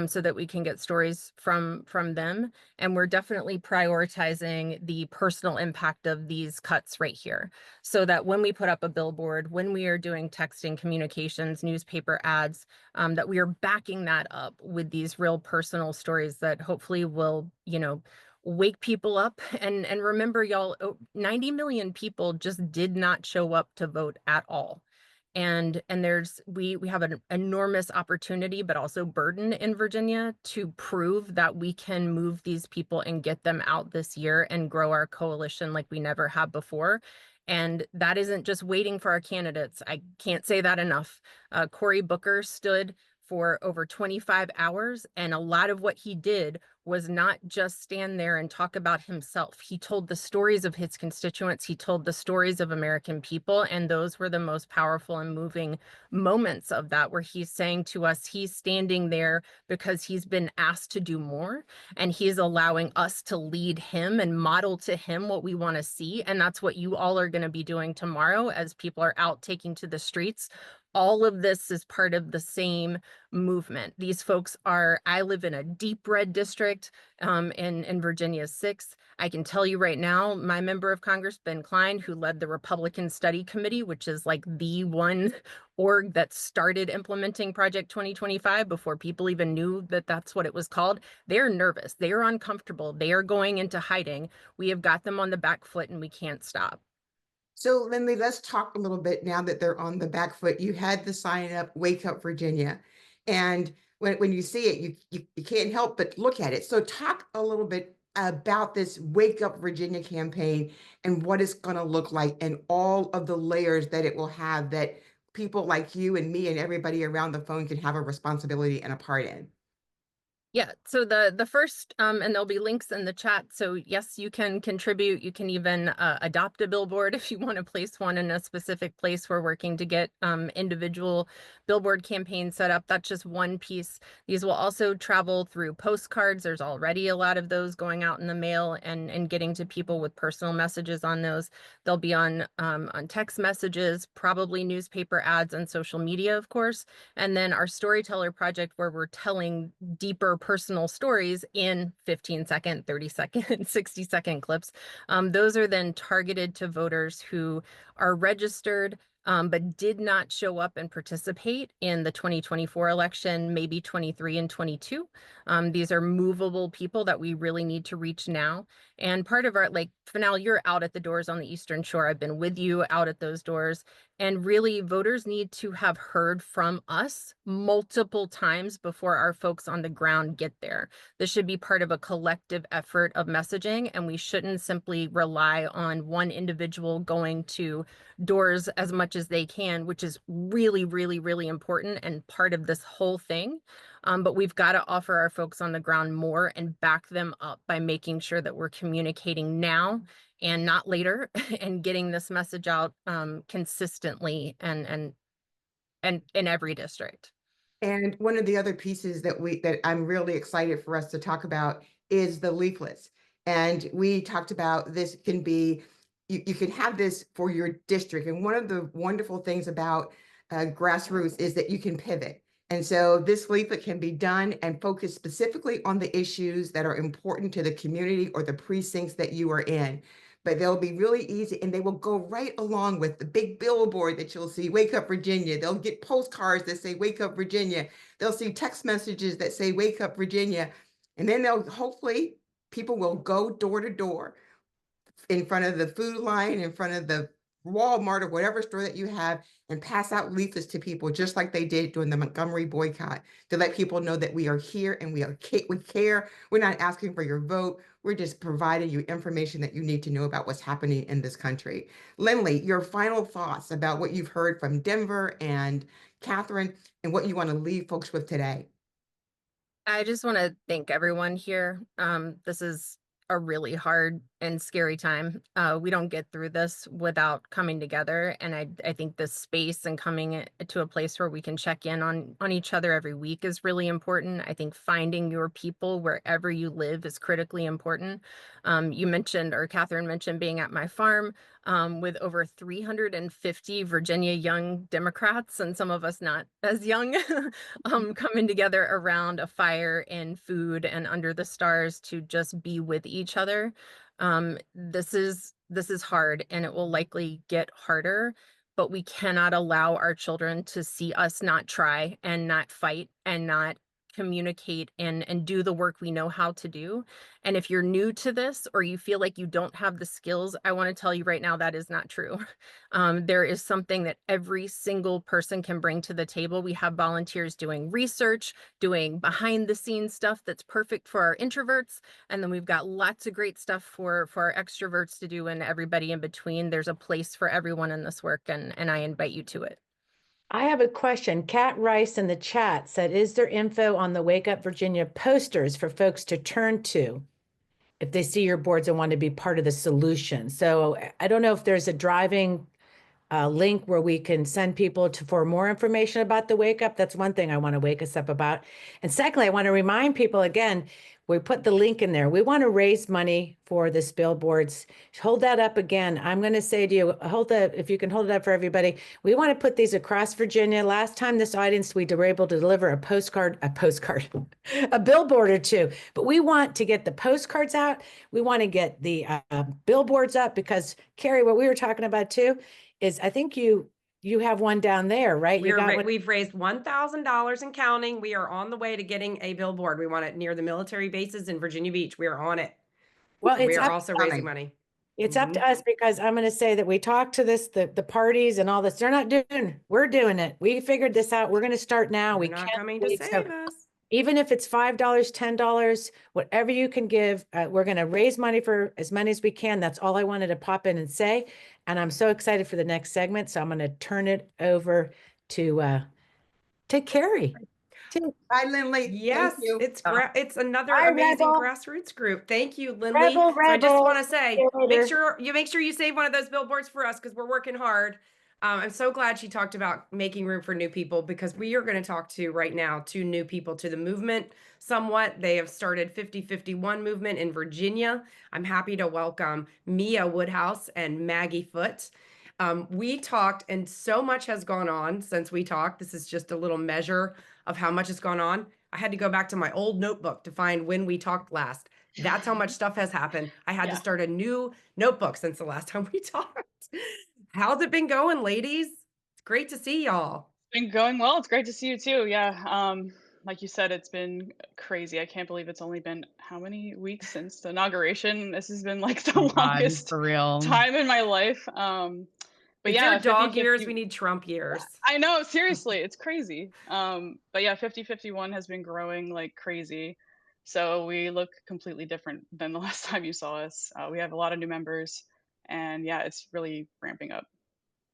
so that we can get stories from them. And we're definitely prioritizing the personal impact of these cuts right here, so that when we put up a billboard, when we are doing texting communications, newspaper ads, that we are backing that up with these real personal stories that hopefully will, wake people up. And remember, y'all, 90 million people just did not show up to vote at all. And we have an enormous opportunity, but also burden in Virginia to prove that we can move these people and get them out this year and grow our coalition like we never have before. And that isn't just waiting for our candidates. I can't say that enough. Cory Booker stood for over 25 hours, and a lot of what he did was not just stand there and talk about himself. He told the stories of his constituents. He told the stories of American people, and those were the most powerful and moving moments of that, where he's saying to us, he's standing there because he's been asked to do more, and he's allowing us to lead him and model to him what we want to see. And that's what you all are going to be doing tomorrow as people are out taking to the streets. All of this is part of the same movement. These folks I live in a deep red district in Virginia 6. I can tell you right now, my member of Congress, Ben Cline, who led the Republican Study Committee, which is like the one org that started implementing Project 2025 before people even knew that that's what it was called. They're nervous. They are uncomfortable. They are going into hiding. We have got them on the back foot and we can't stop. So Lynlee, let's talk a little bit now that they're on the back foot. You had the sign up, Wake Up Virginia. And when you see it, you can't help but look at it. So talk a little bit about this Wake Up Virginia campaign and what it's going to look like and all of the layers that it will have that people like you and me and everybody around the phone can have a responsibility and a part in. Yeah, so the first, and there'll be links in the chat. So yes, you can contribute. You can even adopt a billboard if you want to place one in a specific place. We're working to get individual billboard campaigns set up. That's just one piece. These will also travel through postcards. There's already a lot of those going out in the mail and getting to people with personal messages on those. They'll be on text messages, probably newspaper ads, and social media, of course. And then our storyteller project, where we're telling deeper personal stories in 15-second, 30-second, 60-second clips. Those are then targeted to voters who are registered but did not show up and participate in the 2024 election, maybe 23 and 22. These are movable people that we really need to reach now. And part of our, Fennell, you're out at the doors on the Eastern Shore. I've been with you out at those doors. And really, voters need to have heard from us multiple times before our folks on the ground get there. This should be part of a collective effort of messaging, and we shouldn't simply rely on one individual going to doors as much as they can, which is really, really, really important and part of this whole thing. But we've got to offer our folks on the ground more and back them up by making sure that we're communicating now and not later and getting this message out consistently and in every district. And one of the other pieces that I'm really excited for us to talk about is the leaflets. And we talked about this can be, you can have this for your district. And one of the wonderful things about grassroots is that you can pivot. And so this leaflet can be done and focus specifically on the issues that are important to the community or the precincts that you are in. But they'll be really easy, and they will go right along with the big billboard that you'll see, Wake Up Virginia. They'll get postcards that say Wake Up Virginia. They'll see text messages that say Wake Up Virginia. And then they'll hopefully People will go door to door in front of the food line, in front of the Walmart or whatever store that you have, and pass out leaflets to people just like they did during the Montgomery boycott, to let people know that we are here and we care. We're not asking for your vote. We're just providing you information that you need to know about what's happening in this country. Lynlee, your final thoughts about what you've heard from Denver and Catherine, and what you want to leave folks with today. I just want to thank everyone here. This is a really hard and scary time. We don't get through this without coming together. And I think this space and coming to a place where we can check in on each other every week is really important. I think finding your people wherever you live is critically important. You mentioned, or Catherine mentioned, being at my farm with over 350 Virginia young Democrats, and some of us not as young, coming together around a fire and food and under the stars to just be with each other. This is hard, and it will likely get harder, but we cannot allow our children to see us not try and not fight and not communicate and do the work we know how to do. And if you're new to this, or you feel like you don't have the skills, I want to tell you right now that is not true. There is something that every single person can bring to the table. We have volunteers doing research, doing behind the scenes stuff that's perfect for our introverts. And then we've got lots of great stuff for our extroverts to do, and everybody in between. There's a place for everyone in this work, and I invite you to it. I have a question. Kat Rice in the chat said, is there info on the Wake Up Virginia posters for folks to turn to if they see your boards and want to be part of the solution? So I don't know if there's a driving link where we can send people for more information about the Wake Up. That's one thing I want to wake us up about. And secondly, I want to remind people again, we put the link in there. We want to raise money for this billboards. Hold that up again. I'm going to say to you, if you can hold it up for everybody. We want to put these across Virginia. Last time this audience, we were able to deliver a billboard or two. But we want to get the postcards out. We want to get the billboards up, because Carrie, what we were talking about too is, I think you have one down there, right? We've raised $1,000 and counting. We are on the way to getting a billboard. We want it near the military bases in Virginia Beach. We are on it. Well, we are also raising money. It's up to us, because I'm going to say that we talked to the parties and all this. They're not doing, we're doing it. We figured this out. We're going to start now. They're not coming to save us. Even if it's $5, $10, whatever you can give, we're going to raise money for as many as we can. That's all I wanted to pop in and say. And I'm so excited for the next segment. So I'm going to turn it over to Carrie. Bye, Lynlee. Yes, Thank you. it's another Bye, amazing Rebel. grassroots group. Thank you, Lynlee. Rebel, So I just Rebel. want to say, See you later. make sure you save one of those billboards for us, because we're working hard. I'm so glad she talked about making room for new people, because we are going to talk to right now two new people to the movement somewhat. They have started 5051 movement in Virginia. I'm happy to welcome Mia Woodhouse and Maggie Foote. We talked, and so much has gone on since we talked. This is just a little measure of how much has gone on. I had to go back to my old notebook to find when we talked last. That's how much stuff has happened. I had to start a new notebook since the last time we talked. How's it been going, ladies? It's great to see y'all. It's been going well. It's great to see you too. Yeah. Like you said, it's been crazy. I can't believe it's only been how many weeks since the inauguration. This has been like the longest for real time in my life. But if yeah, you're dog years, we need Trump years. I know, seriously, it's crazy. But yeah, 5051 has been growing like crazy. So we look completely different than the last time you saw us. We have a lot of new members, and yeah, it's really ramping up.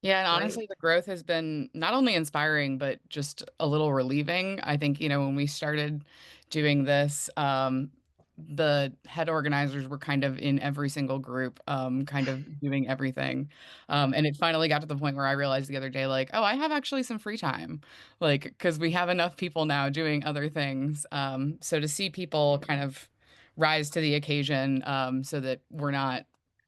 Yeah, and honestly, the growth has been not only inspiring, but just a little relieving. I think, when we started doing this, the head organizers were kind of in every single group, kind of doing everything. And it finally got to the point where I realized the other day, like, oh, I have actually some free time, like, because we have enough people now doing other things. So to see people kind of rise to the occasion, so that we're not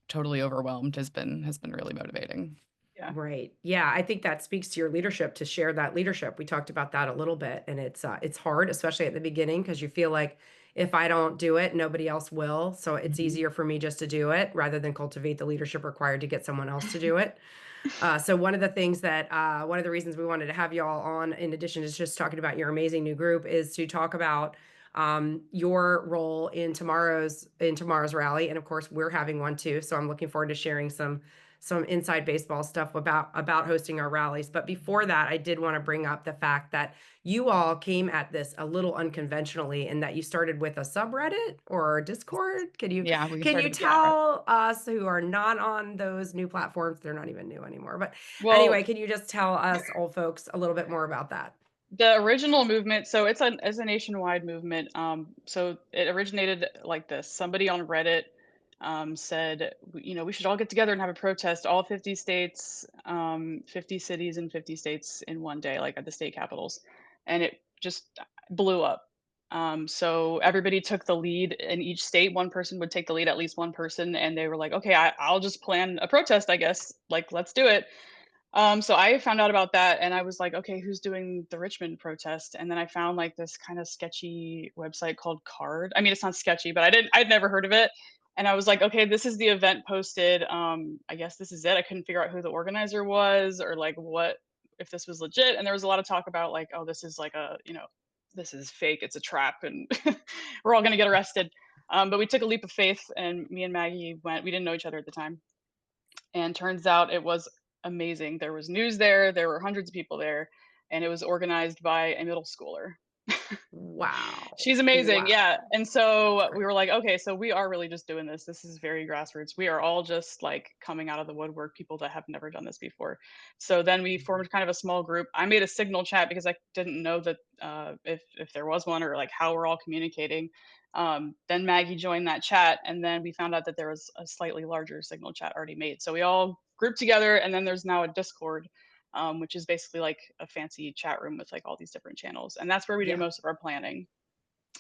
totally overwhelmed has been really motivating. Yeah. Right. Yeah. I think that speaks to your leadership, to share that leadership. We talked about that a little bit, and it's hard, especially at the beginning, because you feel like if I don't do it, nobody else will. So it's easier for me just to do it rather than cultivate the leadership required to get someone else to do it. So one of the things that, one of the reasons we wanted to have you all on, in addition to just talking about your amazing new group, is to talk about your role in tomorrow's rally. And of course, we're having one too. So I'm looking forward to sharing some inside baseball stuff about hosting our rallies. But before that, I did want to bring up the fact that you all came at this a little unconventionally in that you started with a subreddit or Discord. Can you tell us who are not on those new platforms? They're not even new anymore. But anyway, can you just tell us old folks a little bit more about that? The original movement, so it's a nationwide movement. So it originated like this. Somebody on Reddit said, we should all get together and have a protest, all 50 states, 50 cities and 50 states in one day, like at the state capitals. And it just blew up. So everybody took the lead in each state. One person would take the lead, at least one person. And they were like, okay, I'll just plan a protest, I guess. Like, let's do it. So I found out about that and I was like, okay, who's doing the Richmond protest? And then I found like this kind of sketchy website called Card. I mean, it's not sketchy, but I'd never heard of it. And I was like, okay, this is the event posted. I guess this is it. I couldn't figure out who the organizer was or like what, if this was legit. And there was a lot of talk about like, oh, this is like this is fake. It's a trap and we're all going to get arrested. But we took a leap of faith and me and Maggie went, we didn't know each other at the time. And turns out it was amazing. There was news there. There were hundreds of people there. And it was organized by a middle schooler. Wow. She's amazing. Wow. Yeah. And so we were like, okay, so we are really just doing this. This is very grassroots. We are all just like coming out of the woodwork, people that have never done this before. So then we formed kind of a small group. I made a signal chat because I didn't know that if there was one or like how we're all communicating. Then Maggie joined that chat and then we found out that there was a slightly larger signal chat already made. So we all grouped together and then there's now a Discord, which is basically like a fancy chat room with like all these different channels. And that's where we do most of our planning.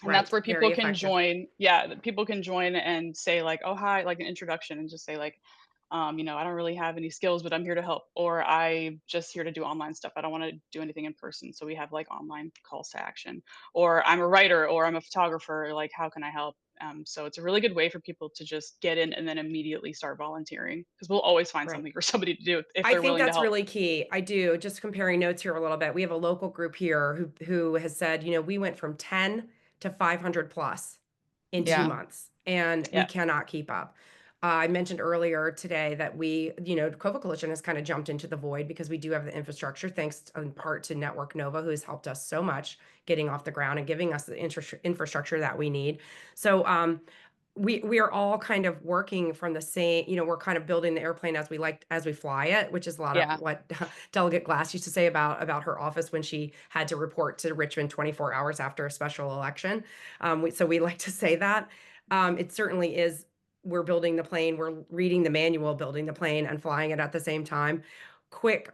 And that's where people can join. Yeah, people can join and say like, oh, hi, like an introduction and just say like, I don't really have any skills, but I'm here to help. Or I just here to do online stuff. I don't want to do anything in person. So we have like online calls to action. Or I'm a writer or I'm a photographer. Like, how can I help? So it's a really good way for people to just get in and then immediately start volunteering because we'll always find something for somebody to do if they're willing to help. I think that's really key. I do. Just comparing notes here a little bit. We have a local group here who has said, we went from 10 to 500 plus in 2 months and we cannot keep up. I mentioned earlier today that Cova Coalition has kind of jumped into the void because we do have the infrastructure, thanks in part to Network Nova, who has helped us so much getting off the ground and giving us the infrastructure that we need. So we are all kind of working from the same, we're kind of building the airplane as we fly it, which is a lot of what Delegate Glass used to say about her office when she had to report to Richmond 24 hours after a special election. So we like to say that. It certainly is. We're building the plane, we're reading the manual, building the plane and flying it at the same time. Quick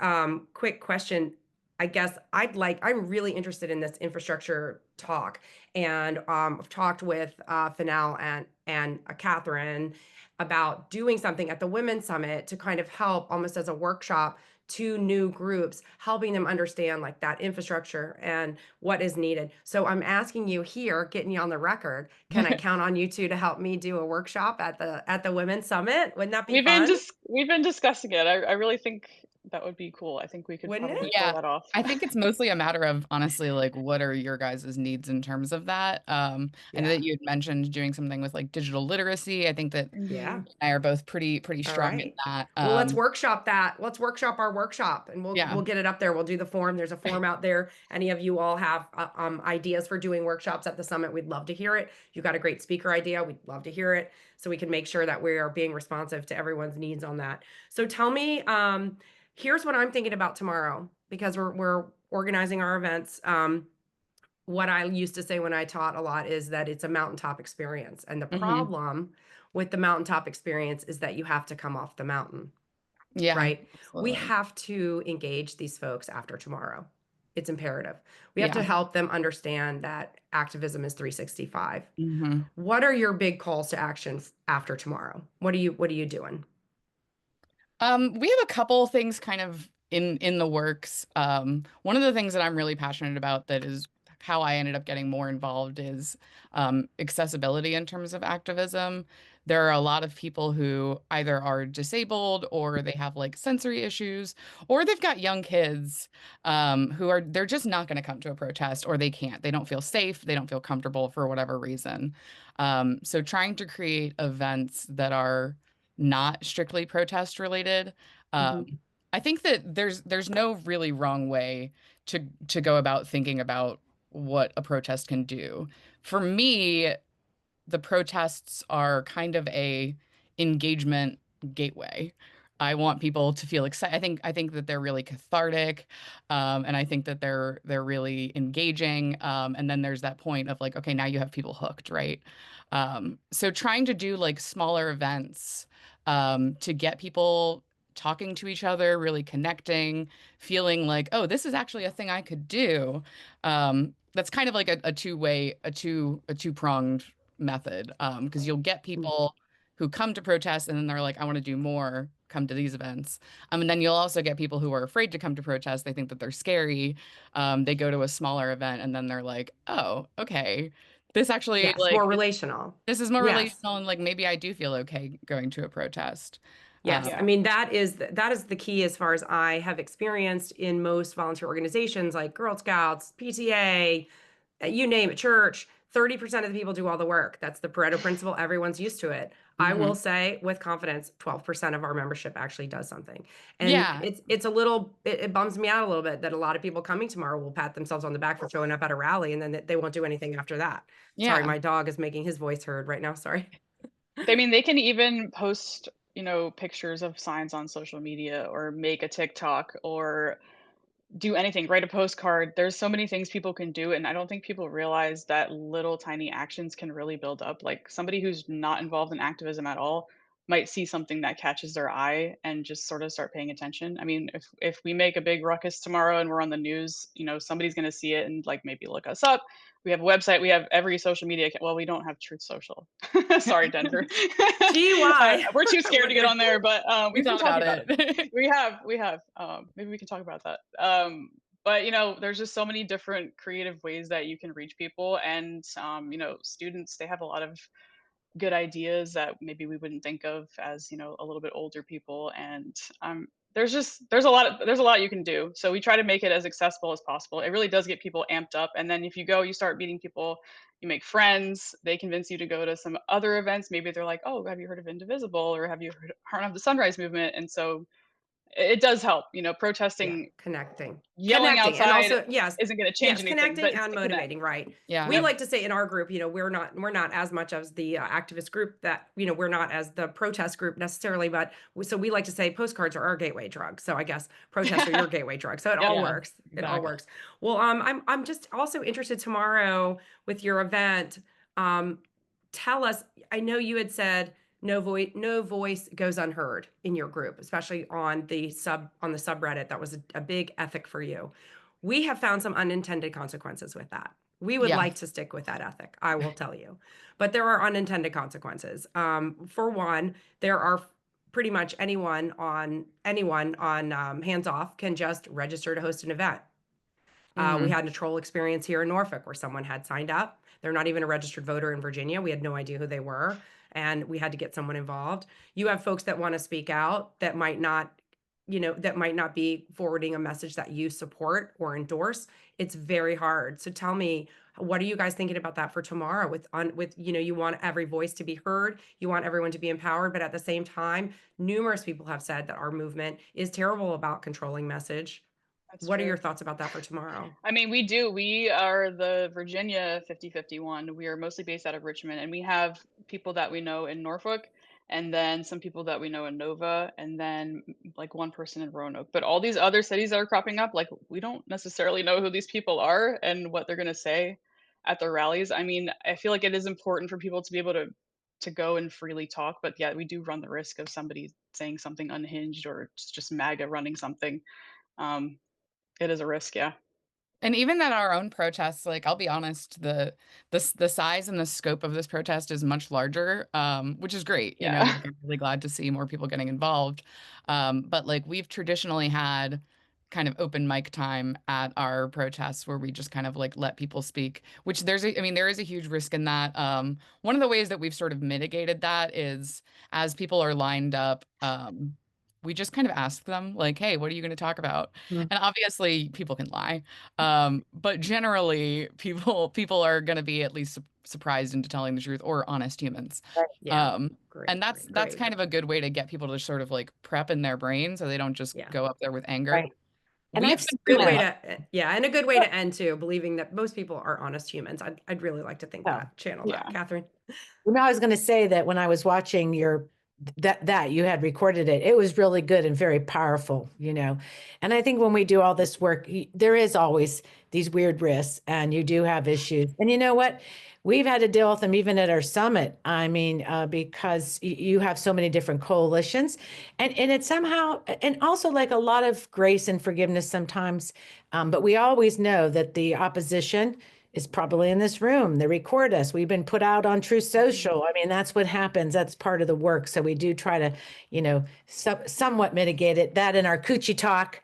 question. I guess I'm really interested in this infrastructure talk. And I've talked with Fennell and Catherine about doing something at the Women's Summit to kind of help almost as a workshop to new groups, helping them understand like that infrastructure and what is needed. So I'm asking you here, getting you on the record, can I count on you two to help me do a workshop at the Women's Summit? Wouldn't that be fun? We've been discussing it. I really think that would be cool. I think we could probably pull that off. I think it's mostly a matter of honestly, like, what are your guys' needs in terms of that? I know that you had mentioned doing something with like digital literacy. I think that I are both pretty strong in that. Well, let's workshop that. Let's workshop our workshop and we'll get it up there. We'll do the form. There's a form out there. Any of you all have ideas for doing workshops at the summit? We'd love to hear it. You got a great speaker idea. We'd love to hear it so we can make sure that we are being responsive to everyone's needs on that. So tell me, here's what I'm thinking about tomorrow, because we're organizing our events. What I used to say when I taught a lot is that it's a mountaintop experience. And the problem with the mountaintop experience is that you have to come off the mountain. Yeah. Right. We have to engage these folks after tomorrow. It's imperative. We have to help them understand that activism is 365. What are your big calls to action after tomorrow? What are you doing? We have a couple things kind of in the works. One of the things that I'm really passionate about that is how I ended up getting more involved is accessibility in terms of activism. there are a lot of people who either are disabled or they have like sensory issues, or they've got young kids they're just not going to come to a protest, or they can't. They don't feel safe. They don't feel comfortable for whatever reason. So trying to create events that are not strictly protest related. I think that there's no really wrong way to go about thinking about what a protest can do. For me, the protests are kind of a engagement gateway. I want people to feel excited. I think that they're really cathartic, and I think that they're really engaging. And then there's that point of like, okay, now you have people hooked, right? So trying to do like smaller events to get people talking to each other, really connecting, feeling like, oh, this is actually a thing I could do. That's kind of like a two-way, a two-pronged method. Because you'll get people who come to protest and then they're like, I want to do more, come to these events. And then you'll also get people who are afraid to come to protest. They think that they're scary. They go to a smaller event and then they're like, oh, okay. This actually Yes, like more relational. this is more Yes. relational, and like maybe I do feel okay going to a protest. Yes, Yeah. I mean that is the key as far as I have experienced in most volunteer organizations like Girl Scouts, PTA, you name it, church. 30% of the people do all the work. That's the Pareto principle. Everyone's used to it. I will say with confidence, 12% of our membership actually does something. And Yeah. it's a little, it bums me out a little bit that a lot of people coming tomorrow will pat themselves on the back for showing up at a rally and then they won't do anything after that. Sorry, Yeah. my dog is making his voice heard right now. Sorry. I mean, they can even post, pictures of signs on social media or make a TikTok or do anything, write a postcard. There's so many things people can do, and I don't think people realize that little tiny actions can really build up. Like somebody who's not involved in activism at all might see something that catches their eye and just sort of start paying attention. I mean, if we make a big ruckus tomorrow and we're on the news, somebody's going to see it and like maybe look us up. We have a website, we have every social media well, we don't have Truth Social. Sorry, Denver. GY. We're too scared to get on there, but We we've been thought about talking about it. it. We have. Maybe we can talk about that. But there's just so many different creative ways that you can reach people, and students, they have a lot of good ideas that maybe we wouldn't think of as a little bit older people, and there's a lot you can do. So we try to make it as accessible as possible. It really does get people amped up, and then if you go, you start meeting people, you make friends, they convince you to go to some other events. Maybe they're like, oh, have you heard of Indivisible, or have you heard of the Sunrise Movement? And so it does help. Yeah, protesting, connecting. yelling And outside also, yes, isn't going to change anything, connecting but and to connect. motivating, right? Yeah. We Yep. like to say in our group, we're not as much as the activist group that, we're not as the protest group necessarily, but so we like to say postcards are our gateway drug. So I guess protests are your gateway drug. So it all Yeah, works. It all exactly. works. Well, I'm just also interested tomorrow with your event. Tell us, I know you had said no voice goes unheard in your group, especially on the subreddit. That was a big ethic for you. We have found some unintended consequences with that. We would Yeah. like to stick with that ethic, I will tell you, but there are unintended consequences. For one, there are pretty much anyone on hands off can just register to host an event. We had a troll experience here in Norfolk where someone had signed up. They're not even a registered voter in Virginia. We had no idea who they were, and we had to get someone involved. You have folks that want to speak out that might not be forwarding a message that you support or endorse. It's very hard. So tell me, what are you guys thinking about that for tomorrow with you want every voice to be heard, you want everyone to be empowered, but at the same time, numerous people have said that our movement is terrible about controlling message. That's What are true. your thoughts about that for tomorrow? I mean, we do. We are the Virginia 5051. We are mostly based out of Richmond, and we have people that we know in Norfolk, and then some people that we know in Nova, and then like one person in Roanoke. But all these other cities that are cropping up, like we don't necessarily know who these people are and what they're going to say at their rallies. I mean, I feel like it is important for people to be able to go and freely talk, but yeah, we do run the risk of somebody saying something unhinged or just MAGA running something. Um, it is a risk, yeah. And even at our own protests, like I'll be honest, the size and the scope of this protest is much larger, which is great. Yeah. Like, I'm really glad to see more people getting involved. But like we've traditionally had kind of open mic time at our protests where we just kind of like let people speak, which there is a huge risk in that. One of the ways that we've sort of mitigated that is as people are lined up, we just kind of ask them like, hey, what are you going to talk about? Mm. And obviously people can lie. But generally people are going to be at least surprised into telling the truth, or honest humans. Yeah. Great, And that's great. kind of a good way to get people to sort of like prep in their brain so they don't just go up there with anger. Right. And We've I've been Good really way lucky. to, and a good way to end too, believing that most people are honest humans. I'd really like to think Yeah. that, channel Yeah. that, Catherine. You know, I was going to say that when I was watching your that you had recorded it, it was really good and very powerful, you know. And I think when we do all this work, there is always these weird risks, and you do have issues. And you know what? We've had to deal with them even at our summit. I mean, because you have so many different coalitions, and it's somehow, and also like a lot of grace and forgiveness sometimes. But we always know that the opposition is probably in this room. They record us. We've been put out on True Social. I mean, that's what happens. That's part of the work. So we do try to, you know, somewhat mitigate it. That in our coochie talk.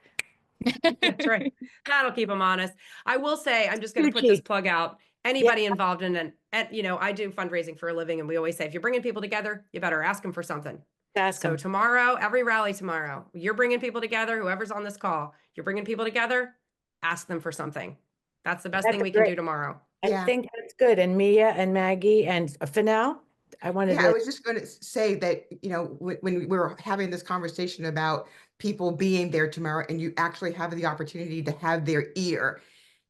That's right. That'll keep them honest. I will say, I'm just going to put this plug out. Anybody involved in and you know, I do fundraising for a living, and we always say, if you're bringing people together, you better ask them for something. Ask So them. tomorrow, every rally tomorrow, you're bringing people together, whoever's on this call, you're bringing people together, ask them for something. That's the best That's thing we can great. do tomorrow. I Yeah. think that's good. And Mia and Maggie and Fennell, I wanted Yeah, to. I was just going to say that, you know, when we were having this conversation about people being there tomorrow and you actually have the opportunity to have their ear,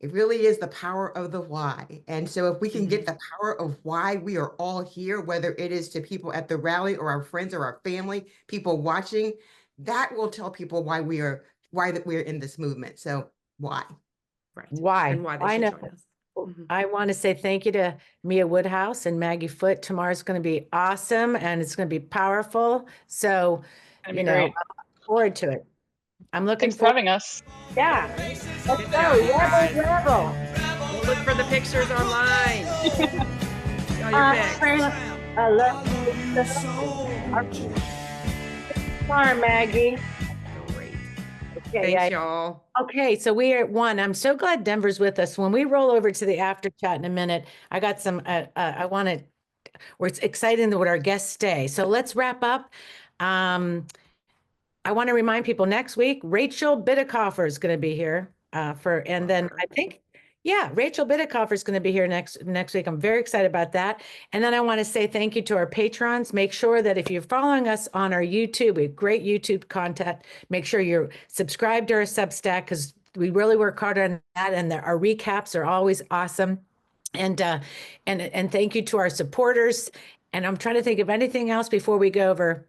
it really is the power of the why. And so if we can get the power of why we are all here, whether it is to people at the rally or our friends or our family, people watching, that will tell people why we're in this movement. So why? Right. Why? And why they I should know. join us. I want to say thank you to Mia Woodhouse and Maggie Foote. Tomorrow's going to be awesome, and it's going to be powerful. So, Gonna you be know, great. I'm looking forward to it. I'm looking Thanks for forward. having us. Yeah. Let's Good go. job, you guys. Rebel. We'll look for the pictures online. Show your pics. I love you. Sorry, Maggie. Great. Okay, Thanks, y'all. Okay, so we are at 1. I'm so glad Denver's with us. When we roll over to the after chat in a minute, I got some, we're excited what our guests stay. So let's wrap up. I want to remind people next week, Rachel Bidikofer is going to be here and then I think, yeah, Rachel Bidikofer is going to be here next week. I'm very excited about that. And then I want to say thank you to our patrons. Make sure that if you're following us on our YouTube, we have great YouTube content. Make sure you're subscribed to our Substack because we really work hard on that. And our recaps are always awesome. And thank you to our supporters. And I'm trying to think of anything else before we go over.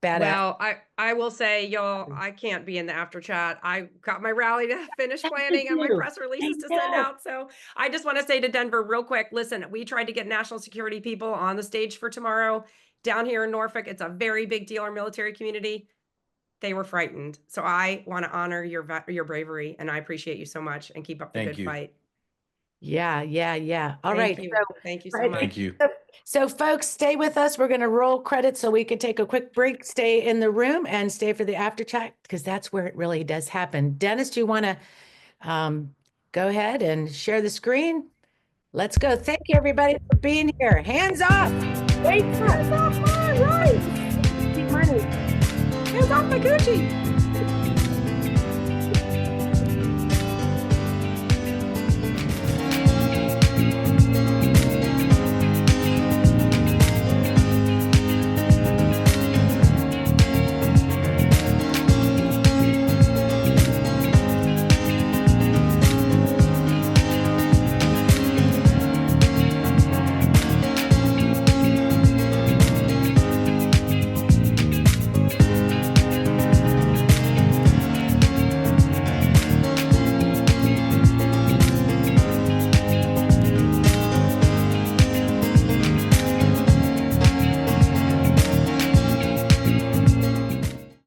Well, I will say, y'all, I can't be in the after chat. I got my rally to finish planning and my press releases to send out. So I just want to say to Denver real quick, listen, we tried to get national security people on the stage for tomorrow down here in Norfolk. It's a very big deal, our military community. They were frightened. So I want to honor your bravery, and I appreciate you so much, and keep up the Thank good you. fight. Yeah. All right. Thank you. Thank you so Right. much. Thank you. So folks, stay with us. We're going to roll credits so we can take a quick break, stay in the room and stay for the after chat because that's where it really does happen. Dennis, do you want to go ahead and share the screen? Let's go. Thank you, everybody, for being here. Hands off. Wait, hands off my rights. Money. Hands off my Gucci.